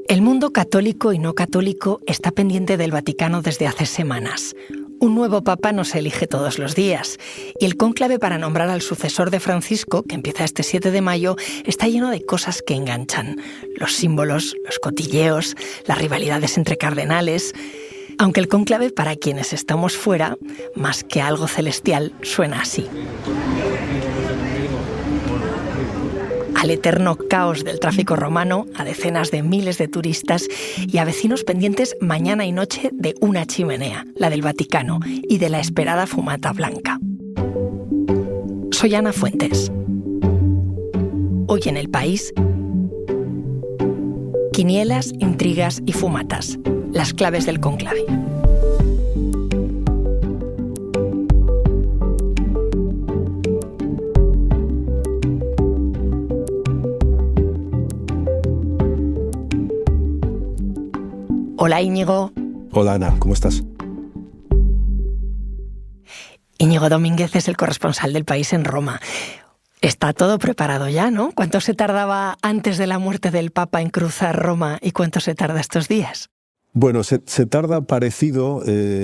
El mundo católico y no católico está pendiente del Vaticano desde hace semanas. Un nuevo papa no se elige todos los días y el cónclave para nombrar al sucesor de Francisco, que empieza este 7 de mayo, está lleno de cosas que enganchan. Los símbolos, los cotilleos, las rivalidades entre cardenales. Aunque el cónclave, para quienes estamos fuera, más que algo celestial, suena así. Al eterno caos del tráfico romano, a decenas de miles de turistas y a vecinos pendientes mañana y noche de una chimenea, la del Vaticano, y de la esperada fumata blanca. Soy Ana Fuentes. Hoy en El País, quinielas, intrigas y fumatas, las claves del cónclave. Hola Íñigo. Hola Ana, ¿cómo estás? Íñigo Domínguez es el corresponsal del País en Roma. Está todo preparado ya, ¿no? ¿Cuánto se tardaba antes de la muerte del Papa en cruzar Roma y cuánto se tarda estos días? Bueno, se tarda parecido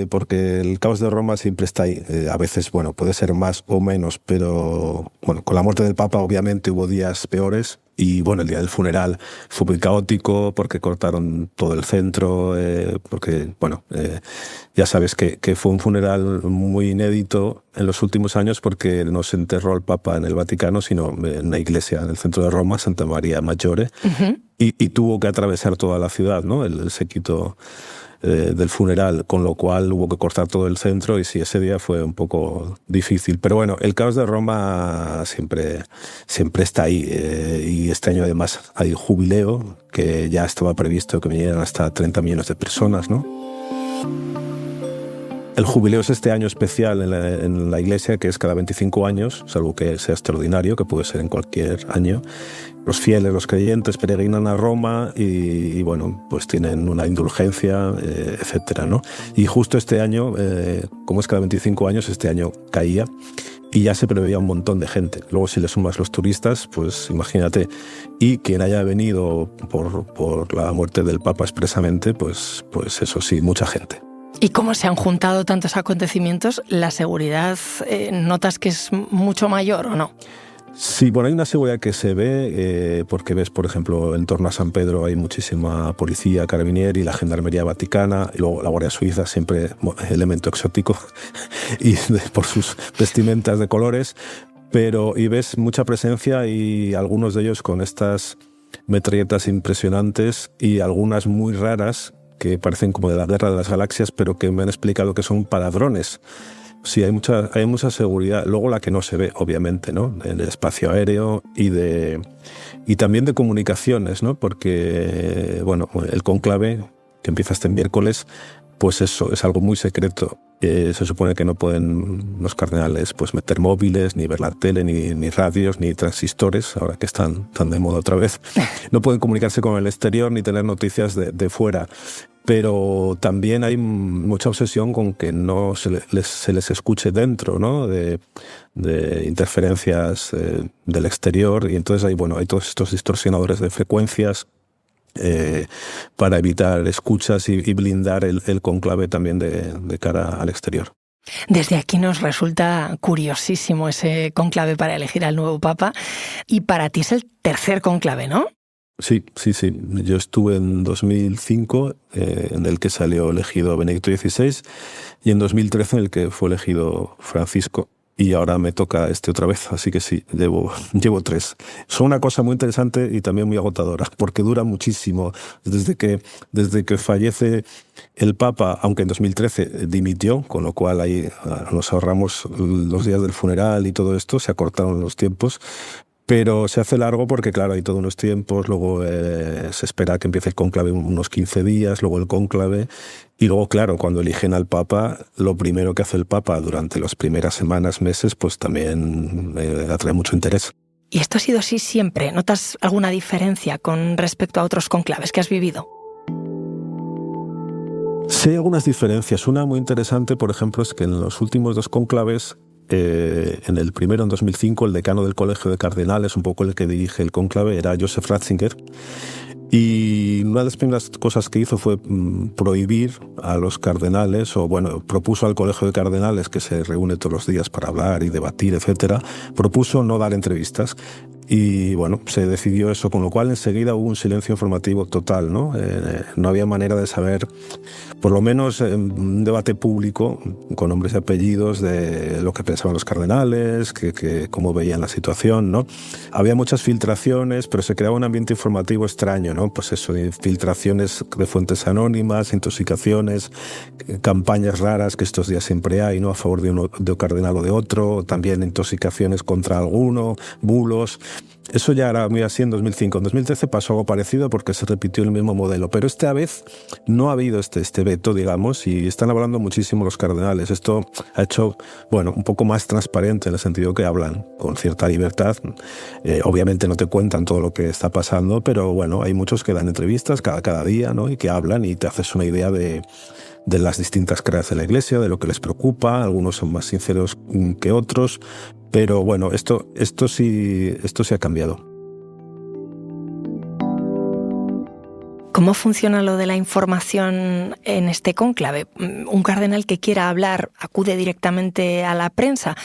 porque el caos de Roma siempre está ahí. A veces, bueno, puede ser más o menos, pero bueno, con la muerte del Papa obviamente hubo días peores. Y bueno, el día del funeral fue muy caótico porque cortaron todo el centro, porque bueno, ya sabes que fue un funeral muy inédito en los últimos años porque no se enterró el Papa en el Vaticano, sino en una iglesia en el centro de Roma, Santa María Maggiore, y tuvo que atravesar toda la ciudad, ¿no? El séquito del funeral, con lo cual hubo que cortar todo el centro y sí, ese día fue un poco difícil. Pero bueno, el caos de Roma siempre está ahí y este año además hay jubileo, que ya estaba previsto que vinieran hasta 30 millones de personas, ¿no? El jubileo es este año especial en la iglesia, que es cada 25 años, salvo que sea extraordinario, que puede ser en cualquier año. Los fieles, los creyentes, peregrinan a Roma y bueno, pues tienen una indulgencia, etcétera, ¿no? Y justo este año, como es cada 25 años, este año caía y ya se preveía un montón de gente. Luego, si le sumas los turistas, pues imagínate. Y quien haya venido por la muerte del Papa expresamente, pues eso sí, mucha gente. ¿Y cómo se han juntado tantos acontecimientos? ¿La seguridad notas que es mucho mayor o no? Sí, bueno, hay una seguridad que se ve porque ves, por ejemplo, en torno a San Pedro hay muchísima policía, carabinieri, la gendarmería vaticana y luego la Guardia Suiza, siempre elemento exótico y por sus vestimentas de colores, y ves mucha presencia y algunos de ellos con estas metralletas impresionantes y algunas muy raras que parecen como de la Guerra de las Galaxias, pero que me han explicado que son para drones. Sí, hay mucha seguridad. Luego la que no se ve, obviamente, ¿no? En el espacio aéreo y también de comunicaciones, ¿no? Porque, bueno, el cónclave, que empieza este miércoles, pues eso, es algo muy secreto. Se supone que no pueden los cardenales pues meter móviles, ni ver la tele, ni radios, ni transistores, ahora que están tan de moda otra vez. No pueden comunicarse con el exterior ni tener noticias de fuera. Pero también hay mucha obsesión con que no se les escuche dentro, ¿no? De interferencias del exterior. Y entonces hay todos estos distorsionadores de frecuencias para evitar escuchas y blindar el cónclave también de cara al exterior. Desde aquí nos resulta curiosísimo ese cónclave para elegir al nuevo Papa. Y para ti es el tercer cónclave, ¿no? Sí. Yo estuve en 2005, en el que salió elegido Benedicto XVI, y en 2013 en el que fue elegido Francisco. Y ahora me toca otra vez, así que sí, llevo 3. Son una cosa muy interesante y también muy agotadora, porque dura muchísimo. Desde que fallece el Papa, aunque en 2013 dimitió, con lo cual ahí nos ahorramos los días del funeral y todo esto, se acortaron los tiempos. Pero se hace largo porque, claro, hay todos unos tiempos, luego se espera que empiece el cónclave unos 15 días, luego el cónclave, y luego, claro, cuando eligen al Papa, lo primero que hace el Papa durante las primeras semanas, meses, pues también atrae mucho interés. ¿Y esto ha sido así siempre? ¿Notas alguna diferencia con respecto a otros cónclaves que has vivido? Sí, hay algunas diferencias. Una muy interesante, por ejemplo, es que en los últimos 2 cónclaves, en el primero, en 2005, el decano del Colegio de Cardenales, un poco el que dirige el cónclave, era Joseph Ratzinger. Y una de las primeras cosas que hizo fue prohibir a los cardenales, o bueno, propuso al Colegio de Cardenales, que se reúne todos los días para hablar y debatir, etcétera, propuso no dar entrevistas. Y bueno, se decidió eso, con lo cual enseguida hubo un silencio informativo total, ¿no? No había manera de saber, por lo menos un debate público con nombres y apellidos de lo que pensaban los cardenales, cómo veían la situación, ¿no? Había muchas filtraciones, pero se creaba un ambiente informativo extraño, ¿no? Pues eso, filtraciones de fuentes anónimas, intoxicaciones, campañas raras que estos días siempre hay, ¿no? A favor de un cardenal o de otro, también intoxicaciones contra alguno, bulos. Eso ya era muy así en 2005. En 2013 pasó algo parecido porque se repitió el mismo modelo, pero esta vez no ha habido este veto, digamos, y están hablando muchísimo los cardenales. Esto ha hecho, bueno, un poco más transparente en el sentido que hablan con cierta libertad. Obviamente no te cuentan todo lo que está pasando, pero bueno, hay muchos que dan entrevistas cada día, ¿no? Y que hablan y te haces una idea de las distintas caras de la Iglesia, de lo que les preocupa. Algunos son más sinceros que otros, pero bueno, esto sí ha cambiado. ¿Cómo funciona lo de la información en este cónclave? ¿Un cardenal que quiera hablar acude directamente a la prensa?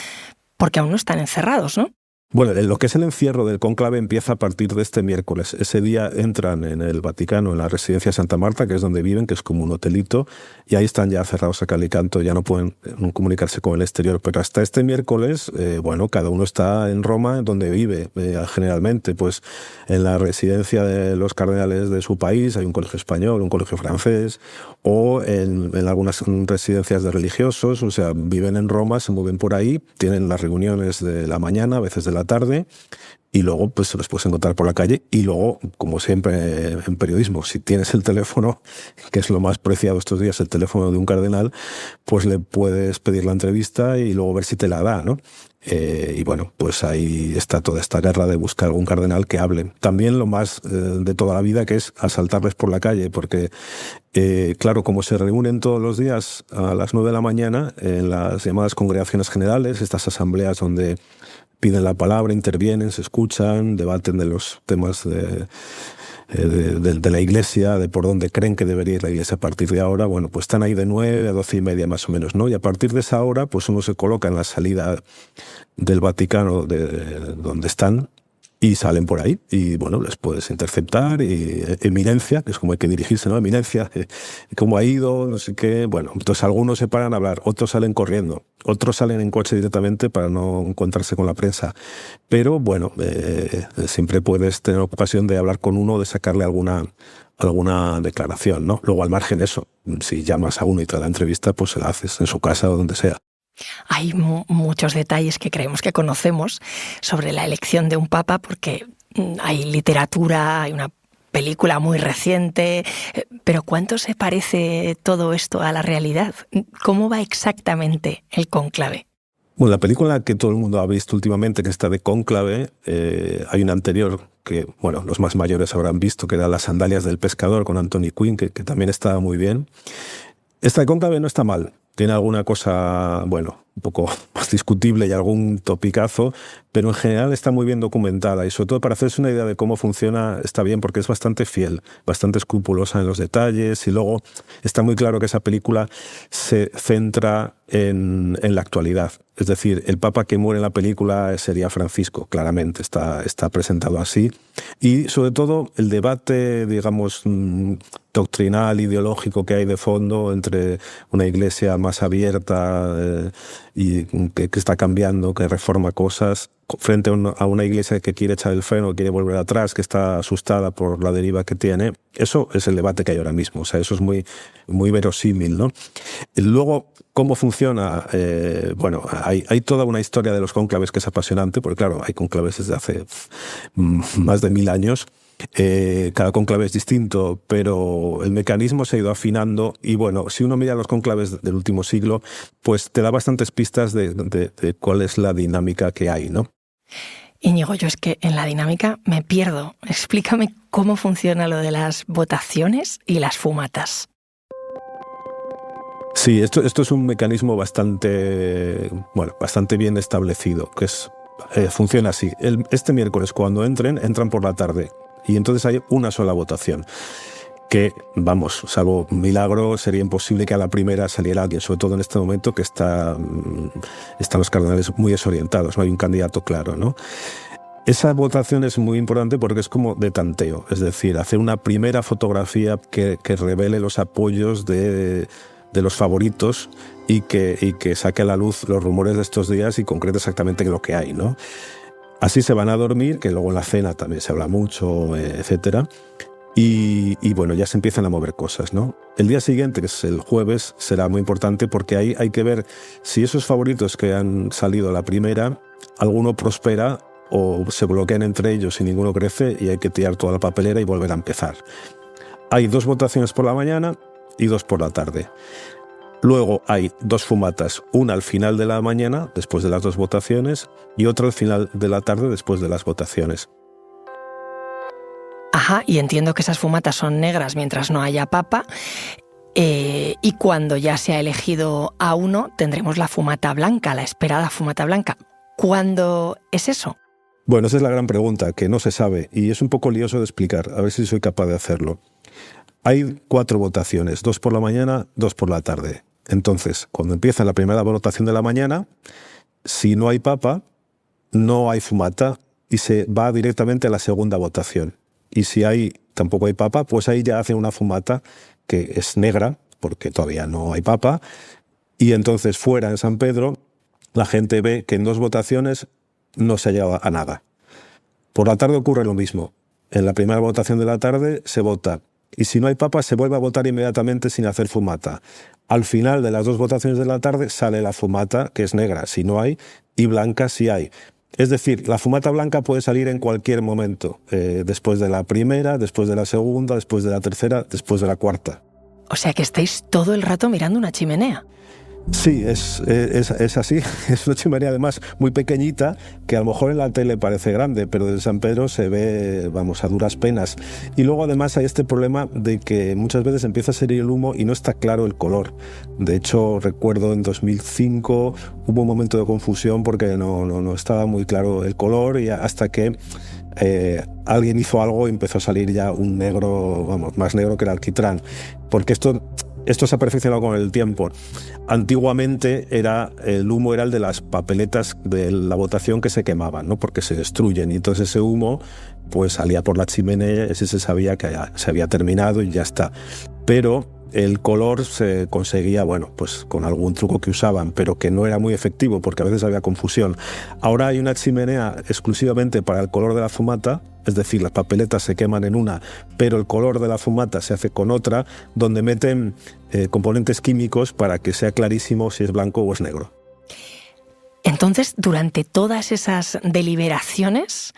Porque aún no están encerrados, ¿no? Bueno, lo que es el encierro del cónclave empieza a partir de este miércoles. Ese día entran en el Vaticano, en la residencia de Santa Marta, que es donde viven, que es como un hotelito, y ahí están ya cerrados a cal y canto, ya no pueden comunicarse con el exterior. Pero hasta este miércoles, bueno, cada uno está en Roma, donde vive. Generalmente, pues en la residencia de los cardenales de su país, hay un colegio español, un colegio francés, o en algunas residencias de religiosos, o sea, viven en Roma, se mueven por ahí, tienen las reuniones de la mañana, a veces de la tarde, y luego pues se los puedes encontrar por la calle. Y luego, como siempre en periodismo, si tienes el teléfono, que es lo más preciado estos días, el teléfono de un cardenal, pues le puedes pedir la entrevista y luego ver si te la da, ¿no? Y bueno, pues ahí está toda esta guerra de buscar algún cardenal que hable. También lo más de toda la vida, que es asaltarles por la calle, porque claro, como se reúnen todos los días a las 9 de la mañana en las llamadas congregaciones generales, estas asambleas donde piden la palabra, intervienen, se escuchan, debaten de los temas de la Iglesia, de por dónde creen que debería ir la Iglesia a partir de ahora. Bueno, pues están ahí de 9 a 12:30 más o menos, ¿no? Y a partir de esa hora, pues uno se coloca en la salida del Vaticano de donde están y salen por ahí y, bueno, les puedes interceptar y eminencia, que es como hay que dirigirse, ¿no? Eminencia, cómo ha ido, no sé qué. Bueno, entonces algunos se paran a hablar, otros salen corriendo, otros salen en coche directamente para no encontrarse con la prensa. Pero, bueno, siempre puedes tener ocasión de hablar con uno, de sacarle alguna declaración, ¿no? Luego, al margen de eso, si llamas a uno y te da la entrevista, pues se la haces en su casa o donde sea. Hay muchos detalles que creemos que conocemos sobre la elección de un papa porque hay literatura, hay una película muy reciente, pero ¿cuánto se parece todo esto a la realidad? ¿Cómo va exactamente el cónclave? Bueno, la película que todo el mundo ha visto últimamente, que está de Cónclave, hay una anterior que, bueno, los más mayores habrán visto, que era Las sandalias del pescador, con Anthony Quinn, que también estaba muy bien. Esta de Cónclave no está mal. Tiene alguna cosa, bueno, un poco más discutible y algún topicazo, pero en general está muy bien documentada y sobre todo para hacerse una idea de cómo funciona está bien porque es bastante fiel, bastante escrupulosa en los detalles y luego está muy claro que esa película se centra en la actualidad. Es decir, el papa que muere en la película sería Francisco, claramente está presentado así. Y sobre todo el debate, digamos, doctrinal, ideológico que hay de fondo entre una iglesia más abierta y que está cambiando, que reforma cosas, frente a una iglesia que quiere echar el freno, quiere volver atrás, que está asustada por la deriva que tiene. Eso es el debate que hay ahora mismo. O sea, eso es muy, muy verosímil, ¿no? Luego, ¿cómo funciona? Bueno, hay toda una historia de los cónclaves que es apasionante, porque claro, hay cónclaves desde hace más de 1000 años. Cada cónclave es distinto, pero el mecanismo se ha ido afinando y bueno, si uno mira los cónclaves del último siglo, pues te da bastantes pistas de cuál es la dinámica que hay, ¿no? Íñigo, yo es que en la dinámica me pierdo. Explícame cómo funciona lo de las votaciones y las fumatas. Sí, esto es un mecanismo bastante bien establecido, que funciona así. Este miércoles, cuando entran por la tarde. Y entonces hay una sola votación. Que, vamos, salvo milagro, sería imposible que a la primera saliera alguien, sobre todo en este momento que están los cardenales muy desorientados, no hay un candidato claro, ¿no? Esa votación es muy importante porque es como de tanteo, es decir, hacer una primera fotografía que revele los apoyos de los favoritos y que saque a la luz los rumores de estos días y concrete exactamente lo que hay, ¿no? Así se van a dormir, que luego en la cena también se habla mucho, etcétera. Y bueno, ya se empiezan a mover cosas, ¿no? El día siguiente, que es el jueves, será muy importante porque ahí hay que ver si esos favoritos que han salido a la primera, alguno prospera o se bloquean entre ellos y ninguno crece y hay que tirar toda la papelera y volver a empezar. Hay 2 votaciones por la mañana y 2 por la tarde. Luego hay 2 fumatas, una al final de la mañana, después de las 2 votaciones, y otra al final de la tarde, después de las votaciones. Ajá, y entiendo que esas fumatas son negras mientras no haya papa, y cuando ya se ha elegido a uno tendremos la fumata blanca, la esperada fumata blanca. ¿Cuándo es eso? Bueno, esa es la gran pregunta, que no se sabe, y es un poco lioso de explicar, a ver si soy capaz de hacerlo. Hay 4 votaciones, 2 por la mañana, 2 por la tarde. Entonces, cuando empieza la primera votación de la mañana, si no hay papa, no hay fumata y se va directamente a la segunda votación. Y si tampoco hay papa, pues ahí ya hace una fumata que es negra, porque todavía no hay papa, y entonces fuera en San Pedro la gente ve que en 2 votaciones no se ha llegado a nada. Por la tarde ocurre lo mismo. En la primera votación de la tarde se vota, y si no hay papa se vuelve a votar inmediatamente sin hacer fumata. Al final de las 2 votaciones de la tarde sale la fumata, que es negra si no hay, y blanca si hay. Es decir, la fumata blanca puede salir en cualquier momento, después de la primera, después de la segunda, después de la tercera, después de la cuarta. O sea que estáis todo el rato mirando una chimenea. Sí, es así. Es una chimenea además muy pequeñita que a lo mejor en la tele parece grande, pero desde San Pedro se ve, vamos, a duras penas. Y luego además hay este problema de que muchas veces empieza a salir el humo y no está claro el color. De hecho, recuerdo en 2005 hubo un momento de confusión porque no estaba muy claro el color y hasta que alguien hizo algo y empezó a salir ya un negro, vamos, más negro que el alquitrán. Porque esto se ha perfeccionado con el tiempo. Antiguamente el humo era el de las papeletas de la votación que se quemaban, ¿no? Porque se destruyen y entonces ese humo pues salía por la chimenea, ese se sabía que se había terminado y ya está. Pero el color se conseguía, bueno, pues con algún truco que usaban, pero que no era muy efectivo porque a veces había confusión. Ahora hay una chimenea exclusivamente para el color de la fumata, es decir, las papeletas se queman en una, pero el color de la fumata se hace con otra, donde meten componentes químicos para que sea clarísimo si es blanco o es negro. Entonces, durante todas esas deliberaciones,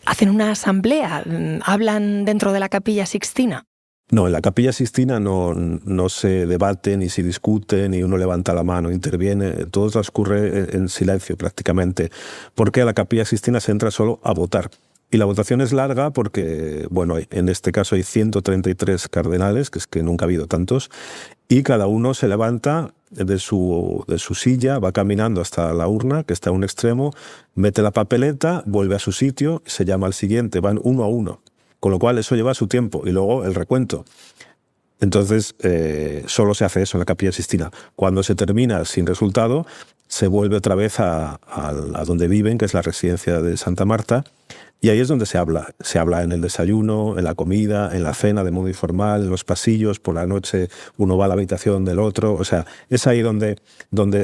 ¿hacen una asamblea? ¿Hablan dentro de la Capilla Sixtina? No, en la Capilla Sixtina no se debate, ni se discute, ni uno levanta la mano, interviene, todo transcurre en silencio prácticamente, porque a la Capilla Sixtina se entra solo a votar. Y la votación es larga porque, bueno, en este caso hay 133 cardenales, que es que nunca ha habido tantos, y cada uno se levanta de su silla, va caminando hasta la urna, que está a un extremo, mete la papeleta, vuelve a su sitio, se llama al siguiente, van uno a uno. Con lo cual eso lleva su tiempo y luego el recuento. Entonces solo se hace eso en la Capilla Sixtina. Cuando se termina sin resultado, se vuelve otra vez a donde viven, que es la residencia de Santa Marta, y ahí es donde se habla. Se habla en el desayuno, en la comida, en la cena de modo informal, en los pasillos, por la noche uno va a la habitación del otro. O sea, es ahí donde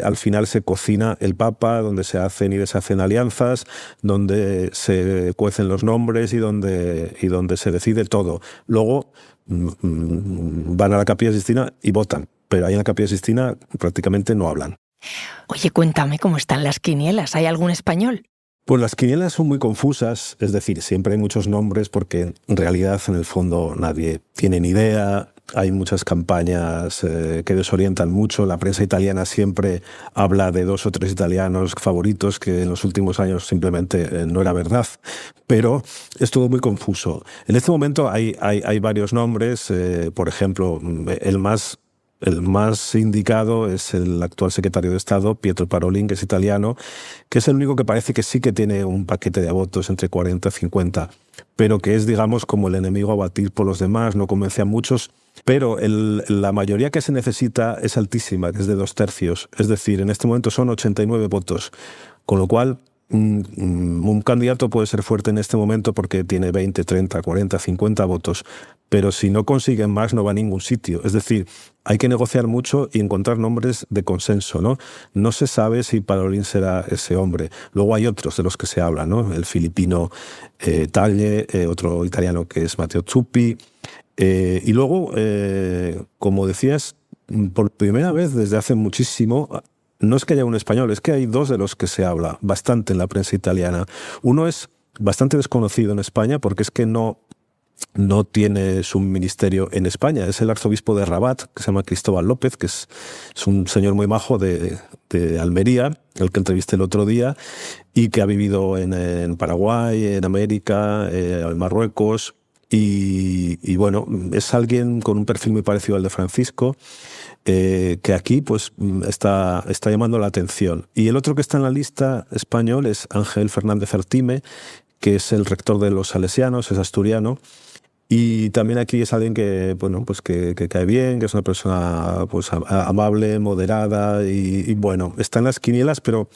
al final se cocina el Papa, donde se hacen y deshacen alianzas, donde se cuecen los nombres y donde se decide todo. Luego van a la Capilla Sixtina y votan, pero ahí en la Capilla Sixtina prácticamente no hablan. Oye, cuéntame cómo están las quinielas. ¿Hay algún español? Pues las quinielas son muy confusas, es decir, siempre hay muchos nombres porque en realidad en el fondo nadie tiene ni idea, hay muchas campañas que desorientan mucho, la prensa italiana siempre habla de 2 o 3 italianos favoritos que en los últimos años simplemente no era verdad, pero es todo muy confuso. En este momento hay varios nombres, por ejemplo, el más el más indicado es el actual secretario de Estado, Pietro Parolin, que es italiano, que es el único que parece que sí que tiene un paquete de votos entre 40 y 50, pero que es, digamos, como el enemigo a batir por los demás, no convence a muchos. Pero la mayoría que se necesita es altísima, que es de 2/3. Es decir, en este momento son 89 votos, con lo cual un candidato puede ser fuerte en este momento porque tiene 20, 30, 40, 50 votos, pero si no consiguen más no va a ningún sitio. Es decir, hay que negociar mucho y encontrar nombres de consenso, ¿no? No se sabe si Parolin será ese hombre. Luego hay otros de los que se habla, ¿no? El filipino Tagle, otro italiano que es Matteo Zuppi. Y luego, como decías, por primera vez desde hace muchísimo, no es que haya un español, es que hay dos de los que se habla bastante en la prensa italiana. Uno es bastante desconocido en España porque es que no tiene su ministerio en España. Es el arzobispo de Rabat, que se llama Cristóbal López, que es un señor muy majo de Almería, el que entrevisté el otro día, y que ha vivido en Paraguay, en América, en Marruecos. Y bueno, es alguien con un perfil muy parecido al de Francisco, que aquí pues está llamando la atención. Y el otro que está en la lista español es Ángel Fernández Artime, que es el rector de los Salesianos, es asturiano. Y también aquí es alguien que, bueno, pues que cae bien, que es una persona pues amable, moderada y bueno, está en las quinielas, pero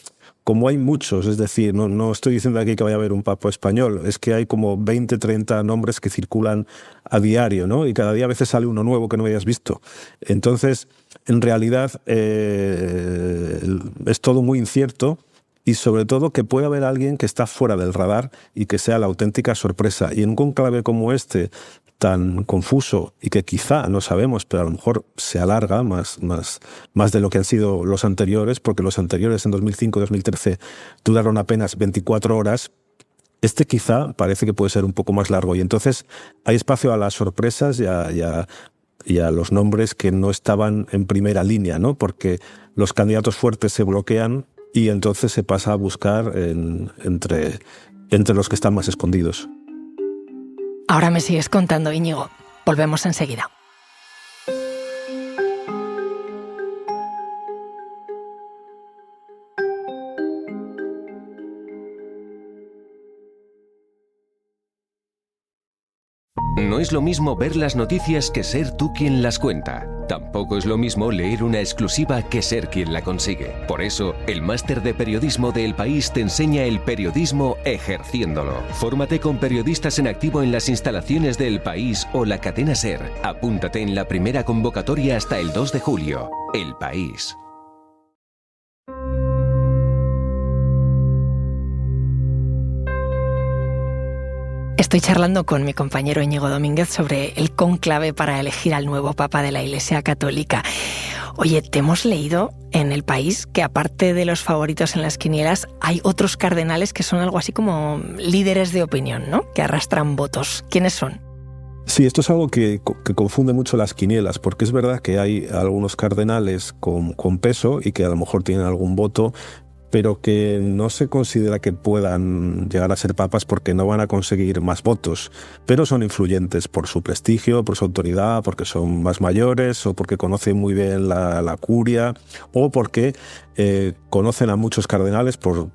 como hay muchos, es decir, no estoy diciendo aquí que vaya a haber un papa español, es que hay como 20, 30 nombres que circulan a diario, ¿no? Y cada día a veces sale uno nuevo que no hayas visto. Entonces, en realidad, es todo muy incierto y sobre todo que puede haber alguien que está fuera del radar y que sea la auténtica sorpresa. Y en un conclave como este, tan confuso y que quizá, no sabemos, pero a lo mejor se alarga más de lo que han sido los anteriores, porque los anteriores en 2005-2013 duraron apenas 24 horas, este quizá parece que puede ser un poco más largo. Y entonces hay espacio a las sorpresas y a los nombres que no estaban en primera línea, ¿no? Porque los candidatos fuertes se bloquean y entonces se pasa a buscar entre los que están más escondidos. Ahora me sigues contando, Íñigo. Volvemos enseguida. No es lo mismo ver las noticias que ser tú quien las cuenta. Tampoco es lo mismo leer una exclusiva que ser quien la consigue. Por eso, el máster de periodismo de El País te enseña el periodismo ejerciéndolo. Fórmate con periodistas en activo en las instalaciones de El País o la cadena SER. Apúntate en la primera convocatoria hasta el 2 de julio. El País. Estoy charlando con mi compañero Íñigo Domínguez sobre el cónclave para elegir al nuevo Papa de la Iglesia Católica. Oye, te hemos leído en El País que aparte de los favoritos en las quinielas, hay otros cardenales que son algo así como líderes de opinión, ¿no? Que arrastran votos. ¿Quiénes son? Sí, esto es algo que confunde mucho las quinielas, porque es verdad que hay algunos cardenales con peso y que a lo mejor tienen algún voto, pero que no se considera que puedan llegar a ser papas porque no van a conseguir más votos, pero son influyentes por su prestigio, por su autoridad, porque son más mayores o porque conocen muy bien la curia o porque conocen a muchos cardenales por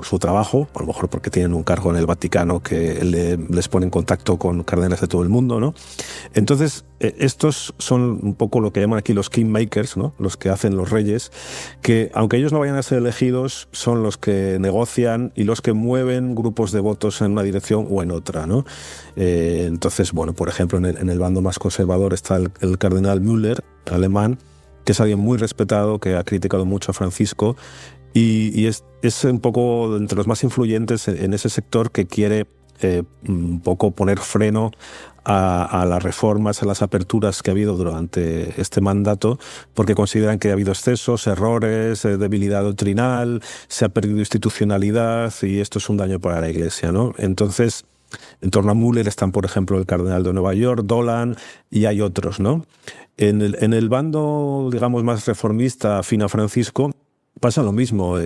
su trabajo, a lo mejor porque tienen un cargo en el Vaticano que les pone en contacto con cardenales de todo el mundo, ¿no? Entonces, estos son un poco lo que llaman aquí los kingmakers, ¿no? Los que hacen los reyes, que aunque ellos no vayan a ser elegidos, son los que negocian y los que mueven grupos de votos en una dirección o en otra, ¿no? Entonces, bueno, por ejemplo, en el bando más conservador está el cardenal Müller, alemán, que es alguien muy respetado, que ha criticado mucho a Francisco y es un poco entre los más influyentes en ese sector que quiere un poco poner freno a las reformas, a las aperturas que ha habido durante este mandato, porque consideran que ha habido excesos, errores, debilidad doctrinal, se ha perdido institucionalidad y esto es un daño para la Iglesia, ¿no? Entonces, en torno a Müller están, por ejemplo, el cardenal de Nueva York, Dolan, y hay otros, ¿no? En el bando, digamos, más reformista, afín a Francisco, pasa lo mismo.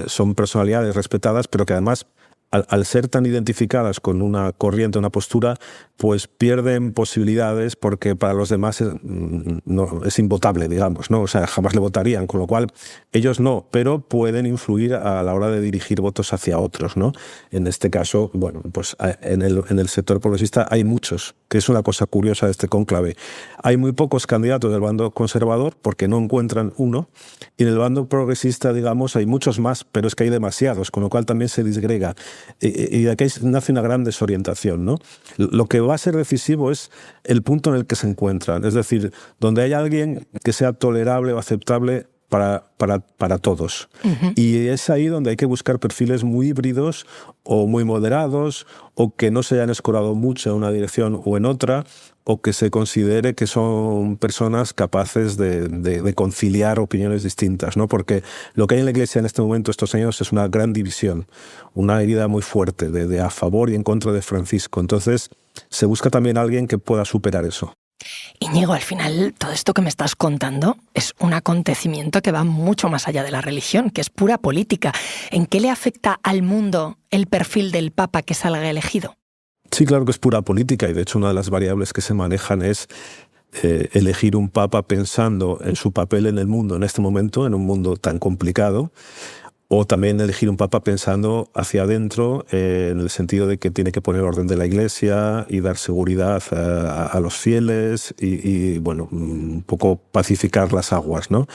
Son personalidades respetadas, pero que además, al ser tan identificadas con una corriente, una postura, pues pierden posibilidades porque para los demás es invotable, digamos, ¿no? O sea, jamás le votarían, con lo cual ellos no, pero pueden influir a la hora de dirigir votos hacia otros, ¿no? En este caso, bueno, pues en el sector progresista hay muchos, que es una cosa curiosa de este cónclave. Hay muy pocos candidatos del bando conservador porque no encuentran uno, y en el bando progresista, digamos, hay muchos más, pero es que hay demasiados, con lo cual también se disgrega. Y de aquí nace una gran desorientación, ¿no? Lo que va a ser decisivo es el punto en el que se encuentran, es decir, donde hay alguien que sea tolerable o aceptable para todos. Uh-huh. Y es ahí donde hay que buscar perfiles muy híbridos o muy moderados, o que no se hayan escorado mucho en una dirección o en otra, o que se considere que son personas capaces de conciliar opiniones distintas, ¿no? Porque lo que hay en la Iglesia en este momento, estos años, es una gran división, una herida muy fuerte de a favor y en contra de Francisco. Entonces, se busca también alguien que pueda superar eso. Íñigo, al final, todo esto que me estás contando es un acontecimiento que va mucho más allá de la religión, que es pura política. ¿En qué le afecta al mundo el perfil del Papa que salga elegido? Sí, claro que es pura política, y de hecho una de las variables que se manejan es elegir un Papa pensando en su papel en el mundo en este momento, en un mundo tan complicado, o también elegir un Papa pensando hacia adentro, en el sentido de que tiene que poner orden de la Iglesia y dar seguridad a los fieles y, bueno, un poco pacificar las aguas, ¿no?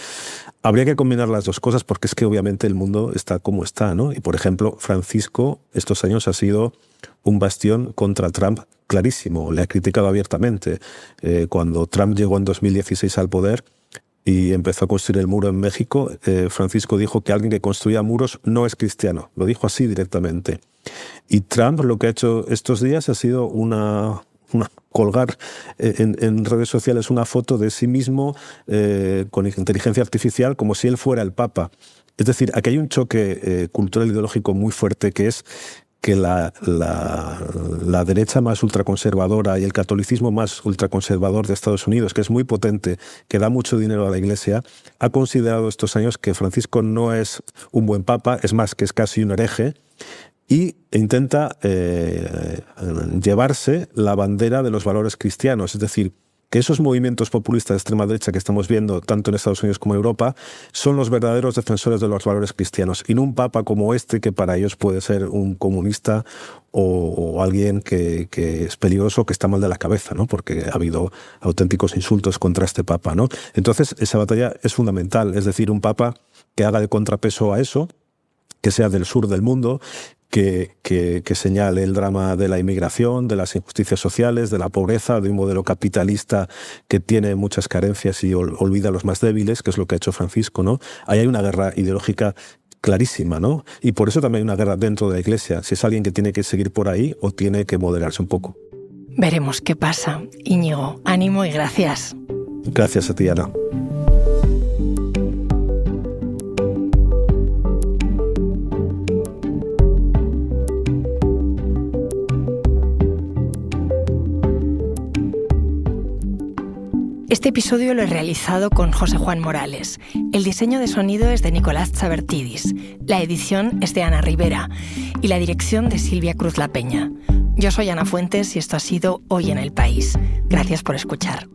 Habría que combinar las dos cosas porque es que obviamente el mundo está como está, ¿no? Y, por ejemplo, Francisco estos años ha sido un bastión contra Trump clarísimo. Le ha criticado abiertamente. Cuando Trump llegó en 2016 al poder y empezó a construir el muro en México, Francisco dijo que alguien que construía muros no es cristiano. Lo dijo así directamente. Y Trump lo que ha hecho estos días ha sido colgar en redes sociales una foto de sí mismo con inteligencia artificial como si él fuera el Papa. Es decir, aquí hay un choque cultural ideológico muy fuerte, que es que la derecha más ultraconservadora y el catolicismo más ultraconservador de Estados Unidos, que es muy potente, que da mucho dinero a la Iglesia, ha considerado estos años que Francisco no es un buen papa, es más, que es casi un hereje, y intenta llevarse la bandera de los valores cristianos, es decir, que esos movimientos populistas de extrema derecha que estamos viendo tanto en Estados Unidos como en Europa son los verdaderos defensores de los valores cristianos, y no un papa como este, que para ellos puede ser un comunista o alguien que es peligroso, que está mal de la cabeza, ¿no? Porque ha habido auténticos insultos contra este papa, ¿no? Entonces, esa batalla es fundamental, es decir, un papa que haga de contrapeso a eso, que sea del sur del mundo, que señale el drama de la inmigración, de las injusticias sociales, de la pobreza, de un modelo capitalista que tiene muchas carencias y olvida a los más débiles, que es lo que ha hecho Francisco, ¿no? Ahí hay una guerra ideológica clarísima, ¿no? Y por eso también hay una guerra dentro de la Iglesia, si es alguien que tiene que seguir por ahí o tiene que moderarse un poco. Veremos qué pasa. Íñigo, ánimo y gracias. Gracias a ti, Ana. Este episodio lo he realizado con José Juan Morales. El diseño de sonido es de Nicolás Chabertidis, la edición es de Ana Rivera y la dirección de Silvia Cruz La Peña. Yo soy Ana Fuentes y esto ha sido Hoy en el País. Gracias por escuchar.